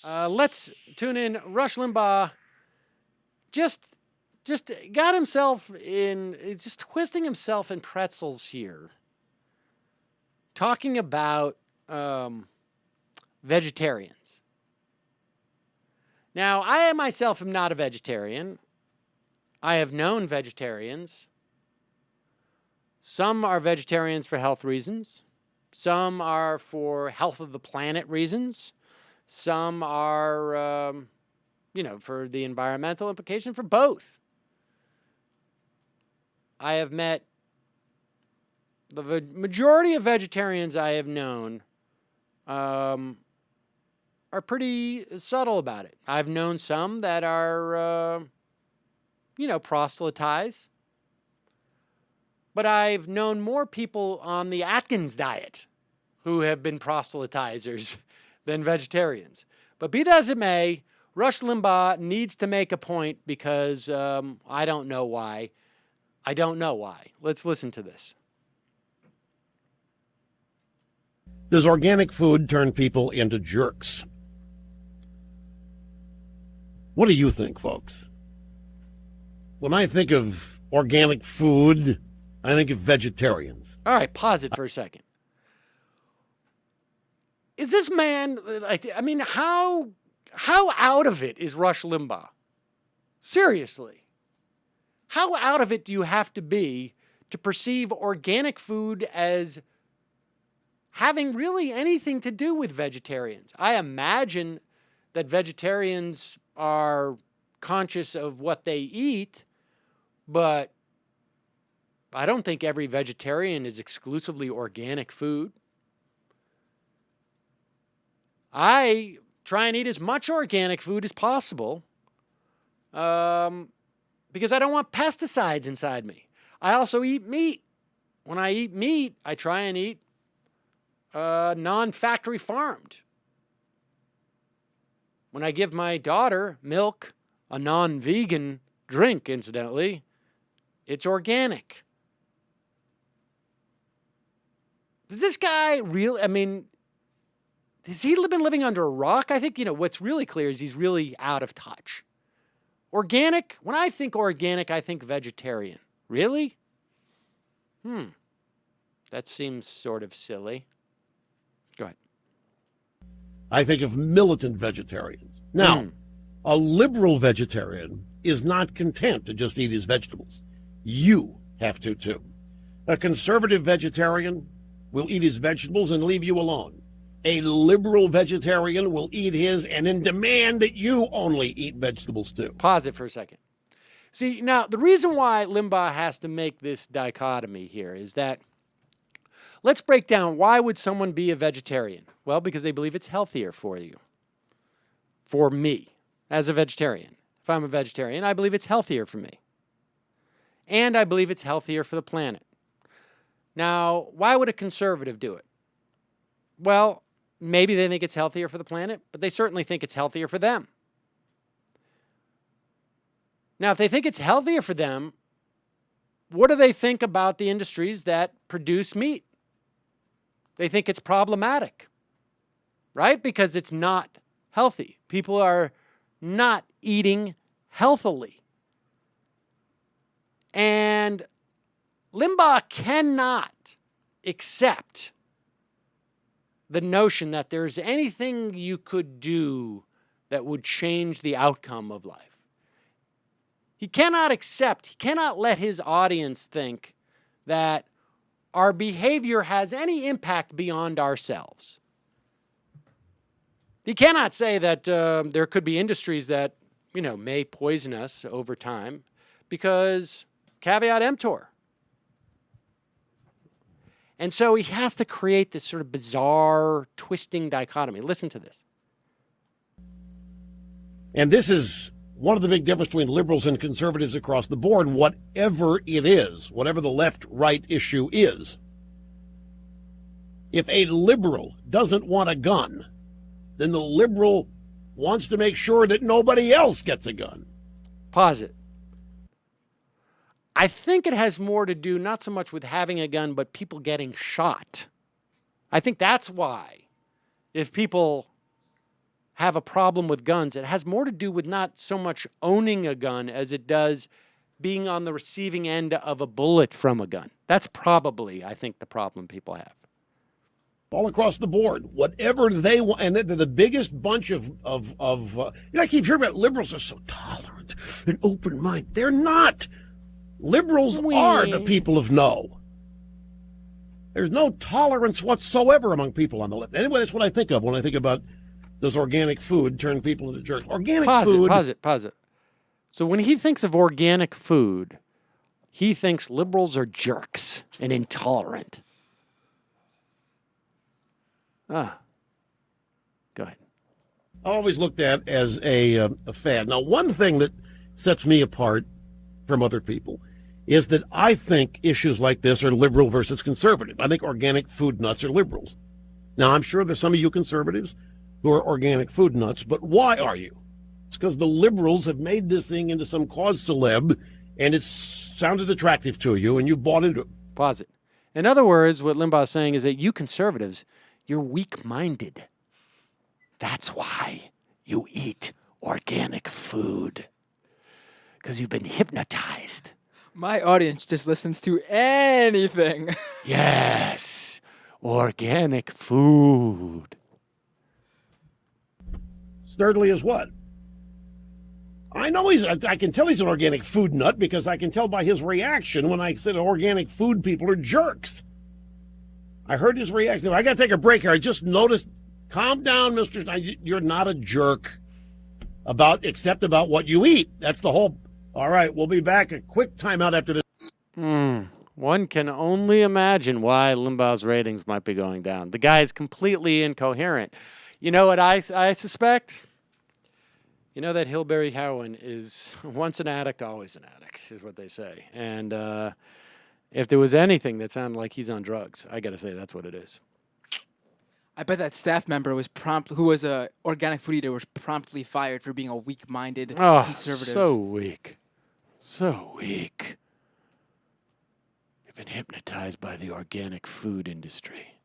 Let's tune in. Rush Limbaugh just got himself in, just twisting himself in pretzels here, talking about vegetarians. Now, I myself am not a vegetarian. I have known vegetarians. Some are vegetarians for health reasons. Some are for health of the planet reasons. Some are, for the environmental implication, for both. I have met the majority of vegetarians I have known are pretty subtle about it. I've known some that are, proselytize. But I've known more people on the Atkins diet who have been proselytizers than vegetarians. But be that as it may, Rush Limbaugh needs to make a point because I don't know why. I don't know why. Let's listen to this. Does organic food turn people into jerks? What do you think, folks? When I think of organic food, I think of vegetarians. All right, pause it for a second. Is this man, how out of it is Rush Limbaugh? Seriously. How out of it do you have to be to perceive organic food as having really anything to do with vegetarians? I imagine that vegetarians are conscious of what they eat, but I don't think every vegetarian is exclusively organic food. I try and eat as much organic food as possible because I don't want pesticides inside me. I also eat meat. When I eat meat, I try and eat non-factory farmed. When I give my daughter milk, a non-vegan drink, incidentally, it's organic. Does this guy really, has he been living under a rock? I think, what's really clear is he's really out of touch. Organic, when I think organic, I think vegetarian. Really? That seems sort of silly. Go ahead. I think of militant vegetarians. Now, a liberal vegetarian is not content to just eat his vegetables. You have to, too. A conservative vegetarian will eat his vegetables and leave you alone. A liberal vegetarian will eat his and then demand that you only eat vegetables too. Pause it for a second. See, now, the reason why Limbaugh has to make this dichotomy here is that, let's break down, why would someone be a vegetarian? Well, because they believe it's healthier for you. For me, as a vegetarian. If I'm a vegetarian, I believe it's healthier for me. And I believe it's healthier for the planet. Now, why would a conservative do it? Well, maybe they think it's healthier for the planet, but they certainly think it's healthier for them. Now, if they think it's healthier for them, what do they think about the industries that produce meat? They think it's problematic, right? Because it's not healthy. People are not eating healthily. And Limbaugh cannot accept the notion that there's anything you could do that would change the outcome of life. He cannot let his audience think that our behavior has any impact beyond ourselves. He cannot say that there could be industries that, may poison us over time, because caveat emptor. And so he has to create this sort of bizarre, twisting dichotomy. Listen to this. And this is one of the big differences between liberals and conservatives across the board, whatever it is, whatever the left-right issue is. If a liberal doesn't want a gun, then the liberal wants to make sure that nobody else gets a gun. Pause it. I think it has more to do not so much with having a gun, but people getting shot. I think that's why. If people have a problem with guns, it has more to do with not so much owning a gun as it does being on the receiving end of a bullet from a gun. That's probably, I think, the problem people have. All across the board, whatever they want, and they're the biggest bunch of I keep hearing about liberals are so tolerant and open-minded. They're not. Liberals are the people of no. There's no tolerance whatsoever among people on the left. Anyway, that's what I think of when I think about does organic food turn people into jerks. Organic food. Pause it. So when he thinks of organic food, he thinks liberals are jerks and intolerant. Go ahead. Always looked at as a fad. Now, one thing that sets me apart from other people is that I think issues like this are liberal versus conservative. I think organic food nuts are liberals. Now, I'm sure there's some of you conservatives who are organic food nuts, but why are you? It's because the liberals have made this thing into some cause celeb, and it sounded attractive to you, and you bought into it. Pause it. In other words, what Limbaugh is saying is that you conservatives, you're weak-minded. That's why you eat organic food. Because you've been hypnotized. My audience just listens to anything. Yes. Organic food. Sturdley is what? I know I can tell he's an organic food nut because I can tell by his reaction when I said organic food people are jerks. I heard his reaction. I got to take a break here. I just noticed. Calm down, Mr. Stein. You're not a jerk except about what you eat. That's the whole. All right, we'll be back. A quick timeout after this. One can only imagine why Limbaugh's ratings might be going down. The guy is completely incoherent. You know what I suspect? You know that hillbilly heroin is once an addict, always an addict, is what they say. And if there was anything that sounded like he's on drugs, I got to say that's what it is. I bet that staff member who was a organic food eater was promptly fired for being a weak-minded conservative. So weak. So weak. You've been hypnotized by the organic food industry.